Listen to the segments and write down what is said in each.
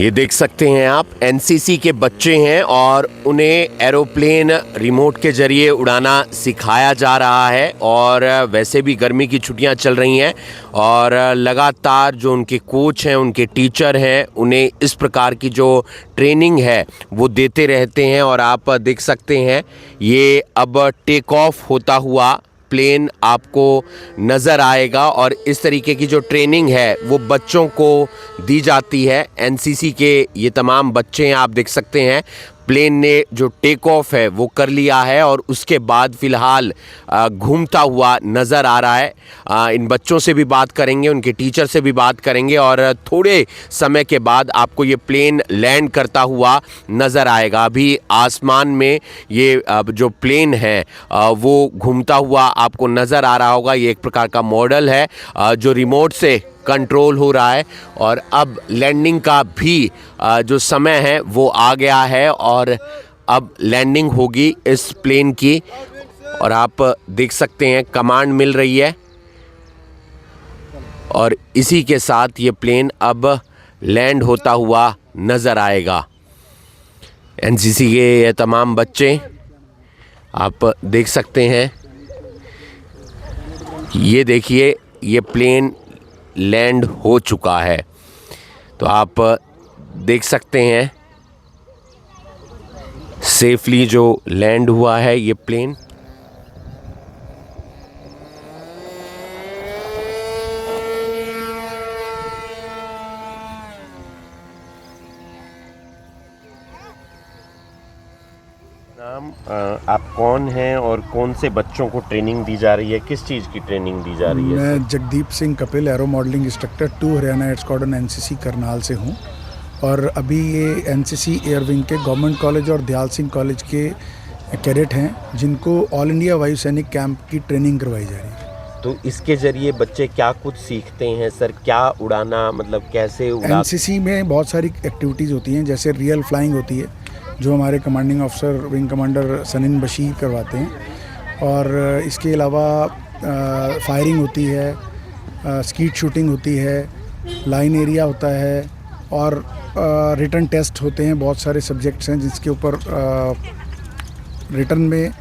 ये देख सकते हैं आप, एनसीसी के बच्चे हैं और उन्हें एरोप्लेन रिमोट के ज़रिए उड़ाना सिखाया जा रहा है। और वैसे भी गर्मी की छुट्टियां चल रही हैं और लगातार जो उनके कोच हैं, उनके टीचर हैं, उन्हें इस प्रकार की जो ट्रेनिंग है वो देते रहते हैं। और आप देख सकते हैं ये अब टेक ऑफ होता हुआ प्लेन आपको नज़र आएगा। और इस तरीके की जो ट्रेनिंग है वो बच्चों को दी जाती है। एनसीसी के ये तमाम बच्चे हैं, आप देख सकते हैं प्लेन ने जो टेक ऑफ है वो कर लिया है और उसके बाद फ़िलहाल घूमता हुआ नज़र आ रहा है। इन बच्चों से भी बात करेंगे, उनके टीचर से भी बात करेंगे और थोड़े समय के बाद आपको ये प्लेन लैंड करता हुआ नज़र आएगा। अभी आसमान में ये जो प्लेन है वो घूमता हुआ आपको नज़र आ रहा होगा। ये एक प्रकार का मॉडल है जो रिमोट से कंट्रोल हो रहा है। और अब लैंडिंग का भी जो समय है वो आ गया है और अब लैंडिंग होगी इस प्लेन की। और आप देख सकते हैं कमांड मिल रही है और इसी के साथ ये प्लेन अब लैंड होता हुआ नज़र आएगा। एनसीसी के ये तमाम बच्चे आप देख सकते हैं, ये देखिए ये प्लेन लैंड हो चुका है। तो आप देख सकते हैं सेफली जो लैंड हुआ है ये प्लेन। नाम, आप कौन हैं और कौन से बच्चों को ट्रेनिंग दी जा रही है, किस चीज़ की ट्रेनिंग दी जा रही है? मैं Jagdeep Singh Kapil, aero modelling instructor 2 Haryana air squadron NCC Karnal से हूँ। और अभी ये एनसीसी एयर विंग के गवर्नमेंट कॉलेज और दयाल सिंह कॉलेज के कैडेट हैं जिनको ऑल इंडिया वायु सैनिक कैंप की ट्रेनिंग करवाई जा रही है। तो इसके ज़रिए बच्चे क्या कुछ सीखते हैं सर? क्या उड़ाना, मतलब कैसे उड़ा? एनसीसी में बहुत सारी एक्टिविटीज़ होती हैं, जैसे रियल फ्लाइंग होती है जो हमारे commanding officer wing commander Saneen Basheer करवाते हैं। और इसके अलावा फायरिंग होती है, स्कीट शूटिंग होती है, लाइन एरिया होता है और रिटन टेस्ट होते हैं। बहुत सारे सब्जेक्ट्स हैं जिसके ऊपर रिटन में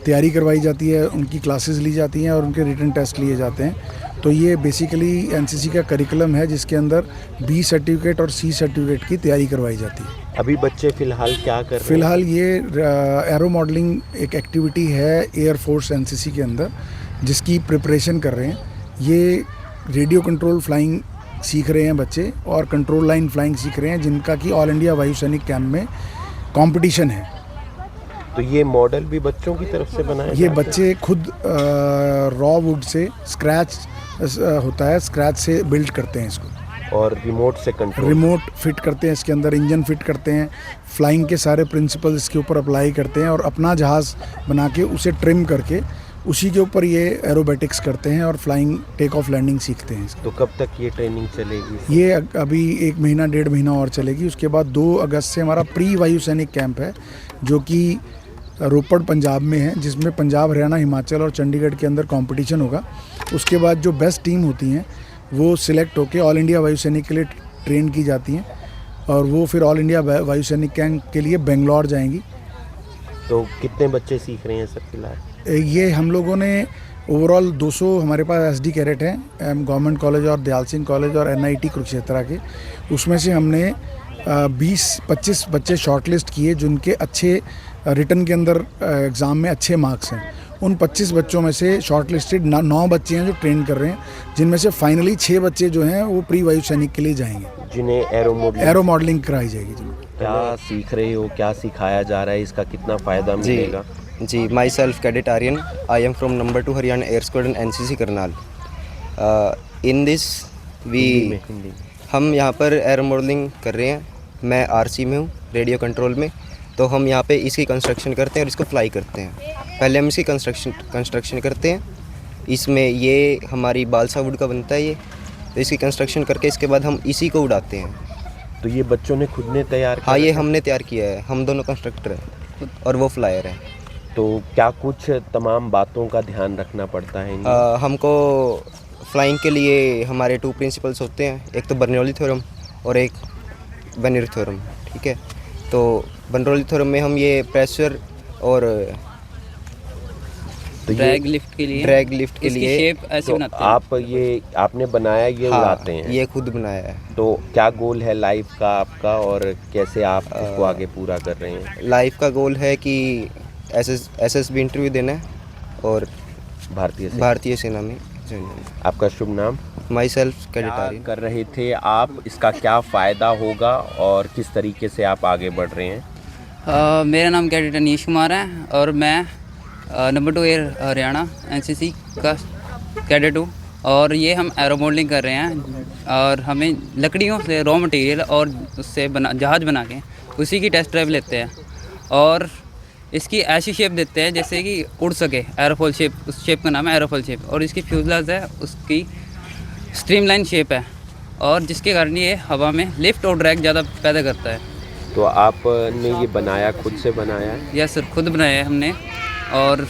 तैयारी करवाई जाती है, उनकी क्लासेस ली जाती हैं और उनके रिटन टेस्ट लिए जाते हैं। तो ये बेसिकली एनसीसी का करिकुलम है जिसके अंदर बी सर्टिफिकेट और सी सर्टिफिकेट की तैयारी करवाई जाती है। अभी बच्चे फ़िलहाल क्या कर रहे हैं? फ़िलहाल ये एरो मॉडलिंग एक एक्टिविटी है एयर फोर्स एनसीसी के अंदर जिसकी प्रिपरेशन कर रहे हैं। ये रेडियो कंट्रोल फ्लाइंग सीख रहे हैं बच्चे और कंट्रोल लाइन फ्लाइंग सीख रहे हैं जिनका कि ऑल इंडिया वायु सैनिक कैंप में कंपटीशन है। तो ये मॉडल भी बच्चों की तरफ से बनाया? ये बच्चे खुद रॉ वुड से स्क्रैच होता है, स्क्रैच से बिल्ड करते हैं इसको और रिमोट से कंट्रोल, रिमोट फिट करते हैं, इसके अंदर इंजन फिट करते हैं, फ्लाइंग के सारे प्रिंसिपल इसके ऊपर अप्लाई करते हैं और अपना जहाज़ बना के उसे ट्रिम करके उसी के ऊपर ये एरोबेटिक्स करते हैं और फ्लाइंग टेक ऑफ लैंडिंग सीखते हैं। तो कब तक ये ट्रेनिंग चलेगी? ये अभी 1 महीना 1.5 महीना और चलेगी। उसके बाद 2 अगस्त से हमारा प्री वायु सैनिक कैंप है जो कि रोपड़ पंजाब में है, जिसमें पंजाब, हरियाणा, हिमाचल और चंडीगढ़ के अंदर कंपटीशन होगा। उसके बाद जो बेस्ट टीम होती हैं वो सिलेक्ट होकर ऑल इंडिया वायु सैनिक के लिए ट्रेन की जाती हैं और वो फिर ऑल इंडिया वायु सैनिक कैंप के लिए बेंगलोर जाएंगी। तो कितने बच्चे सीख रहे हैं सर फिलहाल? ये हम लोगों ने ओवरऑल 200 हमारे पास एसडी कैडेट हैं गवर्नमेंट कॉलेज और दयाल सिंह कॉलेज और एनआईटी कुरुक्षेत्र के। उसमें से हमने 20-25 बच्चे शॉर्टलिस्ट किए जिनके अच्छे रिटन के अंदर एग्ज़ाम में अच्छे मार्क्स हैं। उन 25 बच्चों में से शॉर्टलिस्टेड 9 बच्चे हैं जो ट्रेन कर रहे हैं, जिनमें से फाइनली 6 बच्चे जो हैं वो प्री वायु सैनिक के लिए जाएंगे, जिन्हें एरो मॉडलिंग कराई जाएगी। क्या सीख रहे हो, क्या सिखाया जा रहा है, इसका कितना फ़ायदा मिलेगा? जी, myself cadet Aryan, I am from number 2 Haryana air squadron NCC Karnal. In this we हम यहाँ पर एरो मॉडलिंग कर रहे हैं। मैं आरसी में हूँ, रेडियो कंट्रोल में। तो हम यहाँ पे इसकी कंस्ट्रक्शन करते हैं और इसको फ्लाई करते हैं। पहले हम इसकी कंस्ट्रक्शन करते हैं। इसमें ये हमारी बालसा वुड का बनता है ये, तो इसकी कंस्ट्रक्शन करके इसके बाद हम इसी को उड़ाते हैं। तो ये बच्चों ने खुद ने तैयार किया? हाँ, ये हमने तैयार किया है। हम दोनों कंस्ट्रक्टर हैं और वो फ्लायर है। तो क्या कुछ तमाम बातों का ध्यान रखना पड़ता है? हमको फ्लाइंग के लिए हमारे 2 प्रिंसिपल्स होते हैं, एक तो बर्नौली थ्योरम और एक बनरोली थ्योरम, ठीक है। तो बनरोली थ्योरम में हम ये प्रेशर और ड्रैग लिफ्ट के लिए इसकी शेप ऐसे तो बनाते हैं। आप ये आपने बनाया, ये उड़ाते हैं? ये खुद बनाया है। तो क्या गोल है लाइफ का आपका और कैसे आप उसको आगे पूरा कर रहे हैं? लाइफ का गोल है कि एसएसबी इंटरव्यू देना है और भारतीय सेना में ज्वाइन करना है। आपका शुभ नाम? माई सेल्फ कैडेट क्या आर्यन। कर रहे थे आप, इसका क्या फ़ायदा होगा और किस तरीके से आप आगे बढ़ रहे हैं? मेरा नाम कैडेट अनीश कुमार है और मैं नंबर 2 एयर हरियाणा एनसीसी का कैडेट हूँ। और ये हम एरो मॉडलिंग कर रहे हैं और हमें लकड़ियों से रॉ मटेरियल और उससे जहाज़ बना के उसी की टेस्ट ड्राइव लेते हैं और इसकी ऐसी शेप देते हैं जैसे कि उड़ सके, एरोफॉल शेप। उस शेप का नाम है एरोफॉल शेप। और इसकी फ्यूजलाज है, उसकी स्ट्रीमलाइन शेप है और जिसके कारण ये हवा में लिफ्ट और ड्रैग ज़्यादा पैदा करता है। तो आपने ये बनाया, खुद से बनाया है? यस सर, खुद बनाया है हमने। और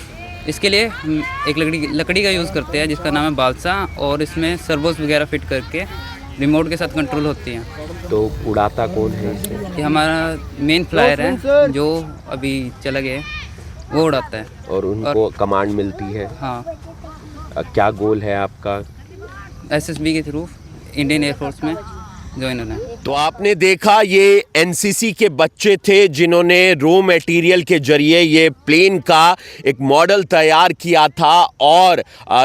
इसके लिए हम एक लकड़ी का यूज़ करते हैं जिसका नाम है बालसा, और इसमें सर्वोस वगैरह फिट करके रिमोट के साथ कंट्रोल होती हैं। तो उड़ाता कौन है इसे? ये हमारा मेन फ्लायर है जो अभी चला गया है, वो उड़ाता है। और उनको कमांड मिलती है? हाँ, क्या गोल है आपका? एसएसबी के थ्रू इंडियन एयरफोर्स में ज्वाइन होना है। तो आपने देखा, ये एनसीसी के बच्चे थे जिन्होंने रॉ मटेरियल के जरिए ये प्लेन का एक मॉडल तैयार किया था और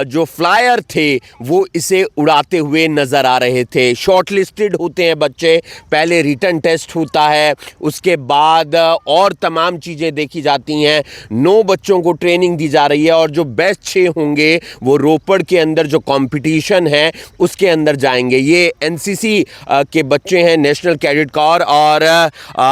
जो फ्लायर थे वो इसे उड़ाते हुए नज़र आ रहे थे। शॉर्टलिस्टेड होते हैं बच्चे, पहले रिटन टेस्ट होता है, उसके बाद और तमाम चीज़ें देखी जाती हैं। 9 बच्चों को ट्रेनिंग दी जा रही है और जो बेस्ट 6 होंगे वो रोपड़ के अंदर जो कंपटीशन है उसके अंदर जाएंगे। ये एनसीसी के बच्चे हैं, नेशनल कैडेट कॉर। और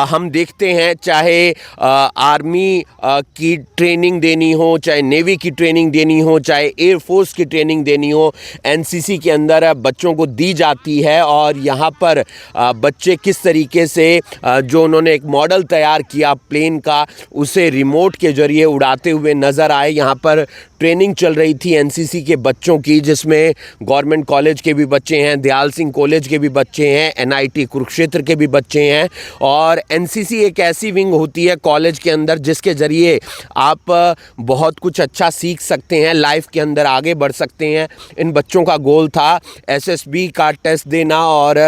हम देखते हैं चाहे आर्मी की ट्रेनिंग देनी हो, चाहे नेवी की ट्रेनिंग देनी हो, चाहे एयरफोर्स की ट्रेनिंग देनी हो, एनसीसी के अंदर बच्चों को दी जाती है। और यहाँ पर बच्चे किस तरीके से जो उन्होंने एक मॉडल तैयार किया प्लेन का, उसे रिमोट के जरिए उड़ाते हुए नज़र आए। यहाँ पर ट्रेनिंग चल रही थी एनसीसी के बच्चों की, जिसमें गवर्नमेंट कॉलेज के भी बच्चे हैं, दयाल सिंह कॉलेज के भी बच्चे हैं, एनआईटी कुरुक्षेत्र के भी बच्चे हैं। और एनसीसी एक ऐसी विंग होती है कॉलेज के अंदर जिसके ज़रिए आप बहुत कुछ अच्छा सीख सकते हैं, लाइफ के अंदर आगे बढ़ सकते हैं। इन बच्चों का गोल था एसएसबी का टेस्ट देना और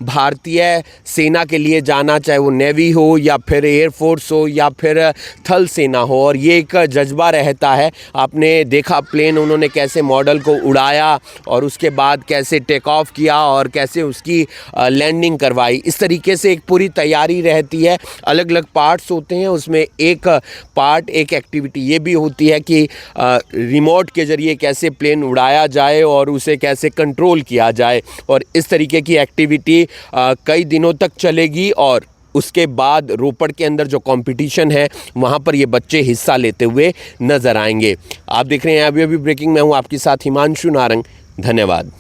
भारतीय सेना के लिए जाना, चाहे वो नेवी हो या फिर एयरफोर्स हो या फिर थल सेना हो। और ये एक जज्बा रहता है। आपने देखा प्लेन उन्होंने कैसे मॉडल को उड़ाया और उसके बाद कैसे टेक ऑफ किया और कैसे उसकी लैंडिंग करवाई। इस तरीके से एक पूरी तैयारी रहती है, अलग अलग पार्ट्स होते हैं। उसमें एक पार्ट, एक एक्टिविटी ये भी होती है कि रिमोट के ज़रिए कैसे प्लेन उड़ाया जाए और उसे कैसे कंट्रोल किया जाए। और इस तरीके की एक्टिविटी कई दिनों तक चलेगी और उसके बाद रोपड़ के अंदर जो कंपटीशन है वहाँ पर ये बच्चे हिस्सा लेते हुए नज़र आएंगे। आप देख रहे हैं अभी ब्रेकिंग में हूँ आपके साथ हिमांशु नारंग। धन्यवाद।